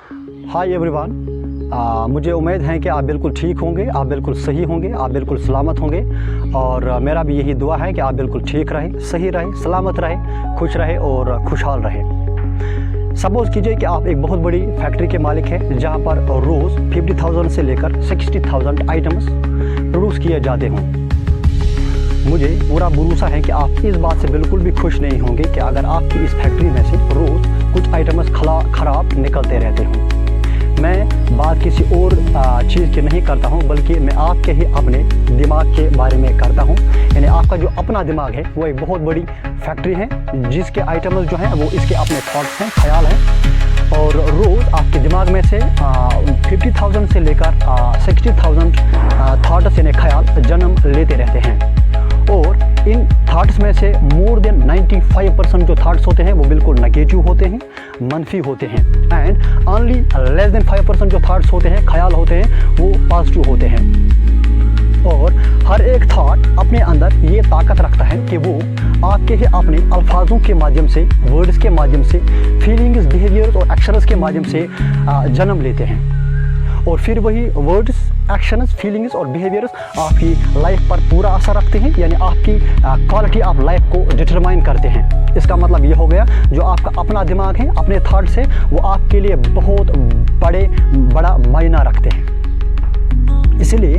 Hi everyone. मुझे उम्मीद है कि आप बिल्कुल ठीक होंगे, आप बिल्कुल सही होंगे, आप बिल्कुल सलामत होंगे और मेरा भी यही दुआ है कि आप बिल्कुल ठीक रहें, सही रहें, सलामत रहें, खुश रहें और खुशहाल रहें। सपोज़ कीजिए कि आप एक बहुत बड़ी फैक्ट्री के मालिक हैं जहां पर रोज़ 50,000 से लेकर 60,000 आइटम्स प्रोड्यूस किए जाते हों। मुझे पूरा भरोसा है कि आप इस बात से बिल्कुल भी खुश नहीं होंगे कि अगर आपकी इस फैक्ट्री में से रोज़ कुछ आइटम्स ख़राब निकलते रहते हों। मैं बात किसी और चीज़ की नहीं करता हूं, बल्कि मैं आपके ही अपने दिमाग के बारे में करता हूं। यानी आपका जो अपना दिमाग है वो एक बहुत बड़ी फैक्ट्री है जिसके आइटम्स जो हैं वो इसके अपने थॉट्स हैं, ख्याल हैं। और रोज़ आपके दिमाग में से 50,000 से लेकर 60,000 थॉट्स यानी ख्याल जन्म लेते रहते हैं। और इन थाट्स में से मोर देन 95% जो थाट्स होते हैं वो बिल्कुल नेगेटिव होते हैं, मनफी होते हैं। एंड ओनली लेस देन 5% जो थाट्स होते हैं, ख्याल होते हैं, वो पॉजिटिव होते हैं। और हर एक थाट अपने अंदर ये ताकत रखता है कि वो आपके ही अपने अल्फाजों के माध्यम से, वर्ड्स के माध्यम से, फीलिंग्स, बिहेवियर्स और एक्शंस के माध्यम से जन्म लेते हैं। और फिर वही वर्ड्स, एक्शंस, फीलिंग्स और बिहेवियर्स आपकी लाइफ पर पूरा असर रखते हैं, यानी आपकी क्वालिटी ऑफ लाइफ को डिटरमाइन करते हैं। इसका मतलब ये हो गया, जो आपका अपना दिमाग है, अपने थॉट्स है, वो आपके लिए बहुत बड़ा मायना रखते हैं। इसलिए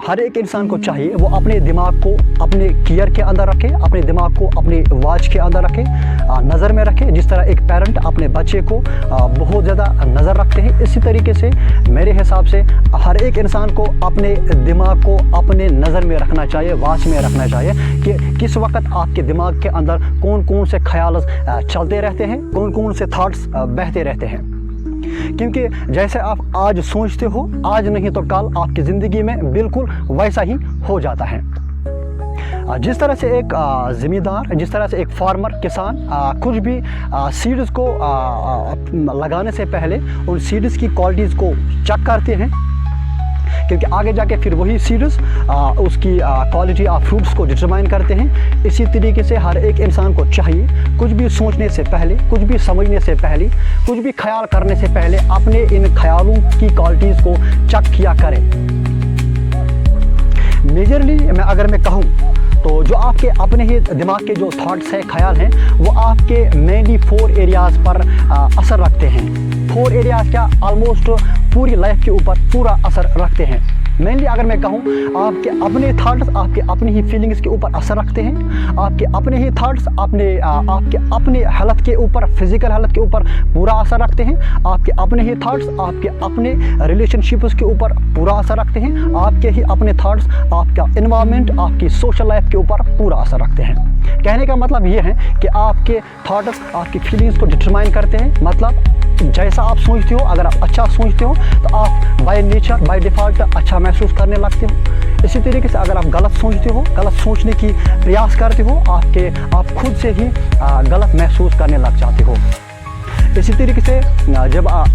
हर एक इंसान को चाहिए वो अपने दिमाग को अपने केयर के अंदर रखे, अपने दिमाग को अपने वॉच के अंदर रखे, नज़र में रखे। जिस तरह एक पेरेंट अपने बच्चे को बहुत ज़्यादा नज़र रखते हैं, इसी तरीके से मेरे हिसाब से हर एक इंसान को अपने दिमाग को अपने नज़र में रखना चाहिए, वॉच में रखना चाहिए कि किस वक्त आपके दिमाग के अंदर कौन कौन से ख्याल चलते रहते हैं, कौन कौन से थाट्स बहते रहते हैं। क्योंकि जैसे आप आज सोचते हो, आज नहीं तो कल आपकी ज़िंदगी में बिल्कुल वैसा ही हो जाता है। जिस तरह से एक ज़मींदार, जिस तरह से एक फार्मर, किसान कुछ भी सीड्स को लगाने से पहले उन सीड्स की क्वालिटीज़ को चेक करते हैं, क्योंकि आगे जाके फिर वही सीड्स उसकी क्वालिटी ऑफ फ्रूट्स को डिटरमाइन करते हैं। इसी तरीके से हर एक इंसान को चाहिए कुछ भी सोचने से पहले, कुछ भी समझने से पहले, कुछ भी ख्याल करने से पहले अपने इन ख्यालों की क्वालिटीज़ को चेक किया करें। मेजरली अगर मैं कहूँ तो जो आपके अपने ही दिमाग के जो थॉट्स हैं, ख्याल हैं, वो आपके मेनली 4 एरियाज़ पर असर रखते हैं। 4 एरियाज़ क्या, ऑलमोस्ट पूरी लाइफ के ऊपर पूरा असर रखते हैं। मेनली अगर मैं कहूँ, आपके अपने थॉट्स आपके अपनी ही फीलिंग्स के ऊपर असर रखते हैं। आपके अपने ही थॉट्स आपके अपने हालत के ऊपर, फिजिकल हालत के ऊपर पूरा असर रखते हैं। आपके अपने ही थॉट्स आपके अपने रिलेशनशिप्स के ऊपर पूरा असर रखते हैं। आपके ही अपने थॉट्स आपका एनवायरनमेंट, आपकी सोशल लाइफ के ऊपर पूरा असर रखते हैं। कहने का मतलब ये है कि आपके थॉट्स आपकी फीलिंग्स को डिटरमाइन करते हैं। मतलब जैसा आप सोचते हो, अगर आप अच्छा सोचते हो तो आप बाय नेचर, बाय डिफ़ॉल्ट अच्छा महसूस करने लगते हो। इसी तरीके से अगर आप गलत सोचते हो, गलत सोचने की प्रयास करते हो, आप खुद से ही गलत महसूस करने लग जाते हो। इसी तरीके से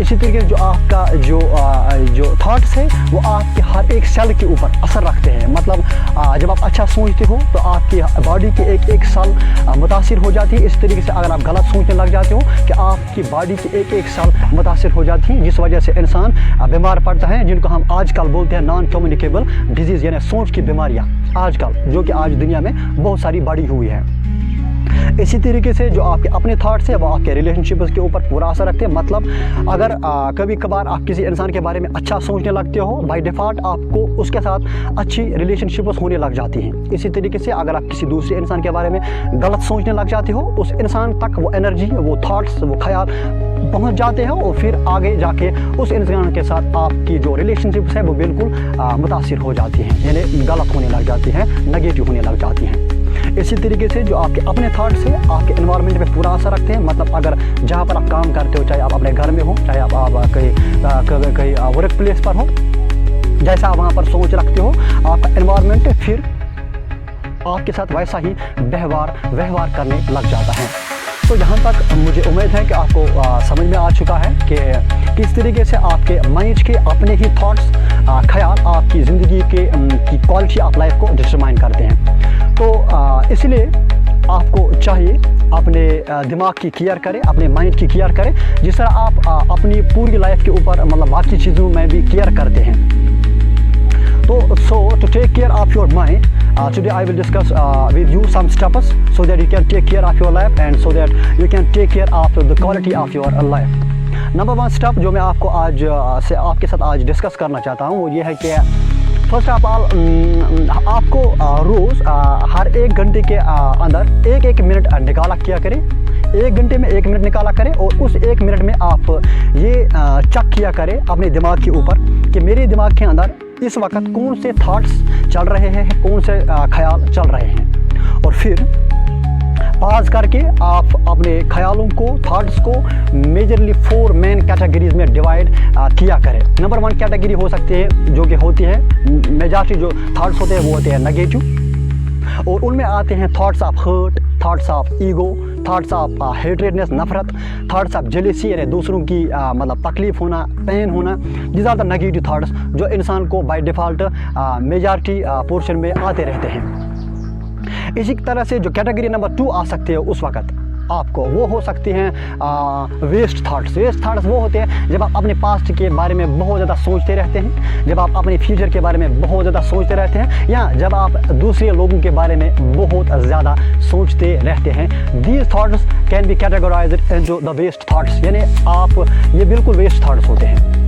इसी तरीके से जो आपका जो थॉट्स है वो आपके हर एक सेल के ऊपर असर रखते हैं। मतलब जब आप अच्छा सोचते हो तो आपकी बॉडी के एक सेल मुतासिर हो जाती है। इस तरीके से अगर आप गलत सोचने लग जाते हो कि आपकी बॉडी की एक सेल मुतासिर हो जाती है, जिस वजह से इंसान बीमार पड़ता है, जिनको हम आजकल बोलते हैं नॉन कम्युनिकेबल डिजीज़, यानी सोच की बीमारियाँ आजकल, जो कि आज दुनिया में बहुत सारी बढ़ी हुई है। इसी तरीके से जो आपके अपने थॉट्स हैं वो आपके रिलेशनशिप्स के ऊपर पूरा असर रखते हैं। मतलब अगर कभी कभार आप किसी इंसान के बारे में अच्छा सोचने लगते हो, बाय डिफ़ॉल्ट आपको उसके साथ अच्छी रिलेशनशिप्स होने लग जाती हैं। इसी तरीके से अगर आप किसी दूसरे इंसान के बारे में गलत सोचने लग जाते हो, उस इंसान तक वो एनर्जी, वो थॉट्स, वो ख्याल पहुंच जाते हैं और फिर आगे जाके उस इंसान के साथ आपकी जो रिलेशनशिप्स है वो बिल्कुल मुतासिर हो जाती हैं, यानी गलत होने लग जाती हैं, नेगेटिव होने लग जाती हैं। इसी तरीके से जो आपके अपने थॉट्स हैं आपके एनवायरनमेंट पे पूरा असर रखते हैं। मतलब अगर जहाँ पर आप काम करते हो, चाहे आप अपने घर में हो, चाहे आप कहीं वर्क प्लेस पर हो, जैसा आप वहाँ पर सोच रखते हो, आपका एनवायरनमेंट फिर आपके साथ वैसा ही व्यवहार करने लग जाता है। तो यहाँ तक मुझे उम्मीद है कि आपको समझ में आ चुका है कि किस तरीके से आपके माइंड के अपने ही थॉट्स, ख्याल आपकी ज़िंदगी की क्वालिटी ऑफ लाइफ को डिटरमाइन करते हैं। तो इसलिए आपको चाहिए अपने दिमाग की केयर करें, अपने माइंड की केयर करें, जिस तरह आप अपनी पूरी लाइफ के ऊपर मतलब बाकी चीज़ों में भी केयर करते हैं। So to take care of your mind, today I will discuss with you some steps so that you can take care of your life and so that you can take care of the quality of your life. Number 1 step जो मैं आपको आज से आपके साथ आज discuss करना चाहता हूँ वो ये है कि फर्स्ट ऑफ ऑल आपको रोज़ हर 1 घंटे के अंदर 1 मिनट निकाला किया करें। 1 घंटे में 1 मिनट निकाला करें और उस 1 मिनट में आप ये चेक किया करें अपने दिमाग के ऊपर कि मेरे दिमाग के अंदर इस वक्त कौन से थॉट्स चल रहे हैं, कौन से ख्याल चल रहे हैं, और फिर पाज करके आप अपने ख्यालों को, थॉट्स को मेजरली 4 मेन कैटेगरीज में डिवाइड किया करें। नंबर 1 कैटेगरी हो सकती है जो कि होती है मेजॉरिटी जो थॉट्स होते हैं वो होते हैं नेगेटिव, और उनमें आते हैं thoughts of hurt, thoughts of ego, thoughts of hatredness, नफरत, थॉट्स ऑफ जेलेसी यानी दूसरों की मतलब तकलीफ होना, पेन होना। These are the negative thoughts जो इंसान को बाय डिफ़ॉल्ट मेजॉरिटी पोर्शन में आते रहते हैं। इसी तरह से जो कैटेगरी नंबर 2 आ सकते हैं उस वक्त आपको वो हो सकती हैं वेस्ट थॉट्स। वेस्ट थॉट्स वो होते हैं जब आप अपने पास्ट के बारे में बहुत ज़्यादा सोचते रहते हैं, जब आप अपने फ्यूचर के बारे में बहुत ज़्यादा सोचते रहते हैं, या जब आप दूसरे लोगों के बारे में बहुत ज़्यादा सोचते रहते हैं। These thoughts can be categorised into the waste thoughts, यानी आप ये बिल्कुल वेस्ट थॉट्स होते हैं।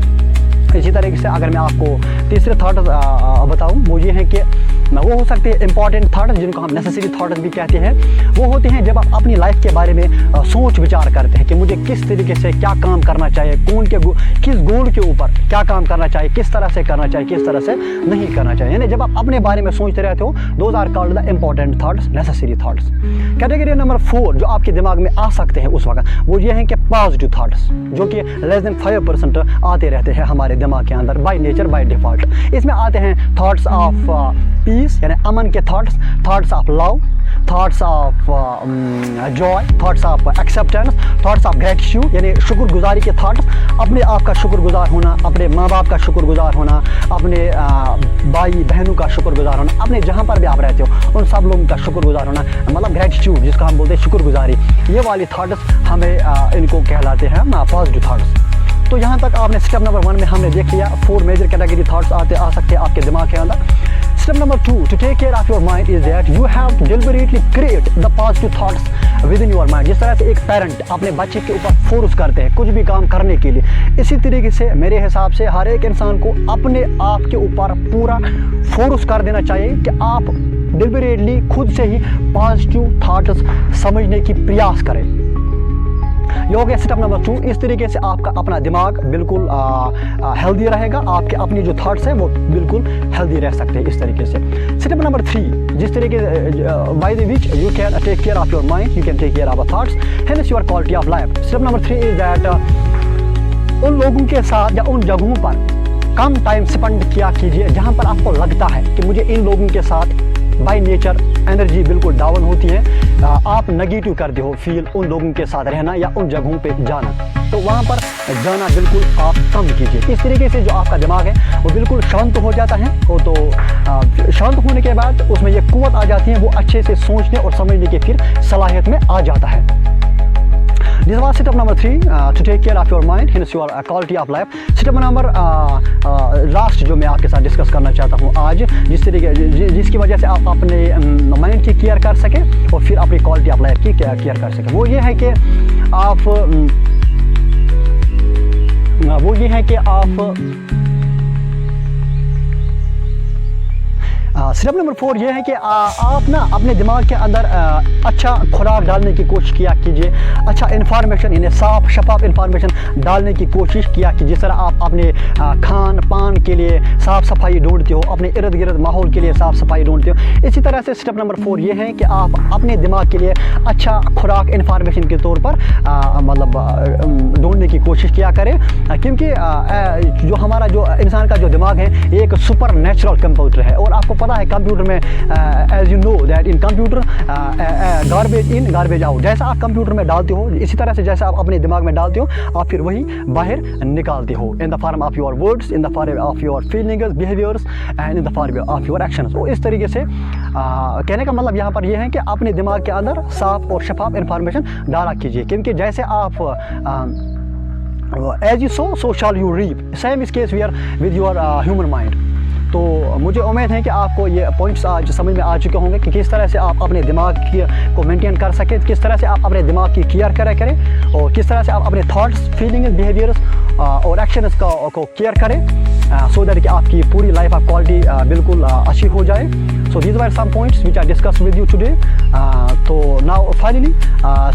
इसी तरीके से अगर मैं आपको तीसरे थॉट बताऊं वो ये है कि वो हो सकते हैं इंपॉर्टेंट थॉट्स जिनको हम नेसेसरी थॉट्स भी कहते हैं। वो होते हैं जब आप अपनी लाइफ के बारे में सोच विचार करते हैं कि मुझे किस तरीके से क्या काम करना चाहिए, किस गोल के ऊपर क्या काम करना चाहिए, किस तरह से करना चाहिए, किस तरह से नहीं करना चाहिए। यानी जब आप अपने बारे में सोचते रहते हो, those are called the important thoughts, necessary thoughts. Category number 4 जो आपके दिमाग में आ सकते हैं उस वक्त वो ये हैं कि पॉजिटिव थॉट्स जो कि लेस देन 5% आते रहते हैं हमारे दिमाग के अंदर बाय नेचर, बाय डिफ़ॉल्ट। इसमें आते हैं थॉट्स ऑफ पीस यानी अमन के thoughts, thoughts of love, thoughts of Joy, thoughts of acceptance, thoughts of gratitude यानी शुक्रगुजारी के थॉट्स, अपने आप का शुक्रगुजार होना, अपने माँ बाप का शुक्रगुजार होना, अपने भाई बहनों का शुक्रगुजार होना, अपने जहाँ पर भी आप रहते हो उन सब लोगों का शुक्रगुजार होना, मतलब ग्रेटिट्यूड जिसका हम बोलते हैं शुक्रगुजारी। ये वाली थॉट्स हमें इनको कहलाते हैं पॉजिटिव थॉट्स। तो यहाँ तक आपने स्टेप नंबर 1 में हमने देख लिया 4 मेजर कैटेगरी थॉट्स आ सकते हैं आपके दिमाग के अंदर। Step number 2 to take care of your mind is that you have to deliberately create the positive thoughts within your mind। जिस तरह से एक पेरेंट अपने बच्चे के ऊपर फोर्स करते हैं कुछ भी काम करने के लिए, इसी तरीके से मेरे हिसाब से हर एक इंसान को अपने आप के ऊपर पूरा फोर्स कर देना चाहिए कि आप डिलिबरेटली खुद से ही पॉजिटिव थॉट्स समझने की प्रयास करें। ये हो गया स्टेप नंबर 2। इस तरीके से आपका अपना दिमाग बिल्कुल हेल्दी रहेगा, आपके अपनी जो थॉट्स हैं वो बिल्कुल हेल्दी रह सकते हैं इस तरीके से। स्टेप नंबर 3 जिस तरीके by the which you can take care of your mind, you can take care of thoughts, hence your quality of life. Step number 3 is that उन लोगों के साथ या उन जगहों पर कम टाइम स्पेंड किया कीजिए जहाँ पर आपको लगता है कि मुझे इन लोगों के साथ बाय नेचर एनर्जी बिल्कुल डाउन होती है, आप नेगेटिव करते हो फील उन लोगों के साथ रहना या उन जगहों पे जाना, तो वहाँ पर जाना बिल्कुल आप कम कीजिए। इस तरीके से जो आपका दिमाग है वो बिल्कुल शांत हो जाता है। वो तो शांत होने के बाद उसमें ये कुव्वत आ जाती है, वो अच्छे से सोचने और समझने की फिर सलाहियत में आ जाता है। This was step number 3 to take care of your mind, hence your quality of life. Step number last जो मैं आपके साथ डिस्कस करना चाहता हूँ आज, जिसकी वजह से आप अपने माइंड की केयर कर सकें और फिर अपनी क्वालिटी ऑफ लाइफ की केयर कर सकें, वो ये है कि स्टेप नंबर 4 ये है कि आप ना अपने दिमाग के अंदर अच्छा खुराक डालने की कोशिश किया कीजिए, अच्छा इन्फॉर्मेशन यानी साफ शफाफ इन्फॉर्मेशन डालने की कोशिश किया कि जिस तरह आप अपने खान पान के लिए साफ़ सफाई ढूंढते हो, अपने इर्द गिर्द माहौल के लिए साफ़ सफाई ढूंढते हो। इसी तरह से स्टेप नंबर 4 ये है कि आप अपने दिमाग के लिए अच्छा खुराक इन्फॉर्मेशन के तौर पर मतलब ढूंढने की कोशिश किया करें, क्योंकि जो हमारा जो इंसान का जो दिमाग है एक सुपर नेचुरल कंप्यूटर है और आपको पता पता है कंप्यूटर में as you know that in computer garbage in garbage out, जैसा आप कंप्यूटर में डालते हो इसी तरह से जैसा आप अपने दिमाग में डालते हो आप फिर वही बाहर निकालते हो, in the form of your words, in the form of your feelings, behaviours and in the form of your actions. तो इस तरीके से कहने का मतलब यहाँ पर यह है कि अपने दिमाग के अंदर साफ और शफाफ इंफॉर्मेशन डाला कीजिए, क्योंकि जैसे आप as you sow shall you reap, same इस case we are with your human mind. तो मुझे उम्मीद है कि आपको ये पॉइंट्स आज समझ में आ चुके होंगे कि किस तरह से आप अपने दिमाग को मेंटेन कर सकें, किस तरह से आप अपने दिमाग की केयर करें और किस तरह से आप अपने थॉट्स, फीलिंग्स, बिहेवियर्स और एक्शंस को केयर करें, सो दैट कि आपकी पूरी लाइफ ऑफ क्वालिटी बिल्कुल अच्छी हो जाए। So these were some points which I discuss with you today. तो now finally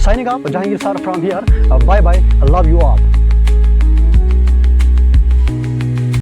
signing off, Jahangir sir from here, bye bye, love you all.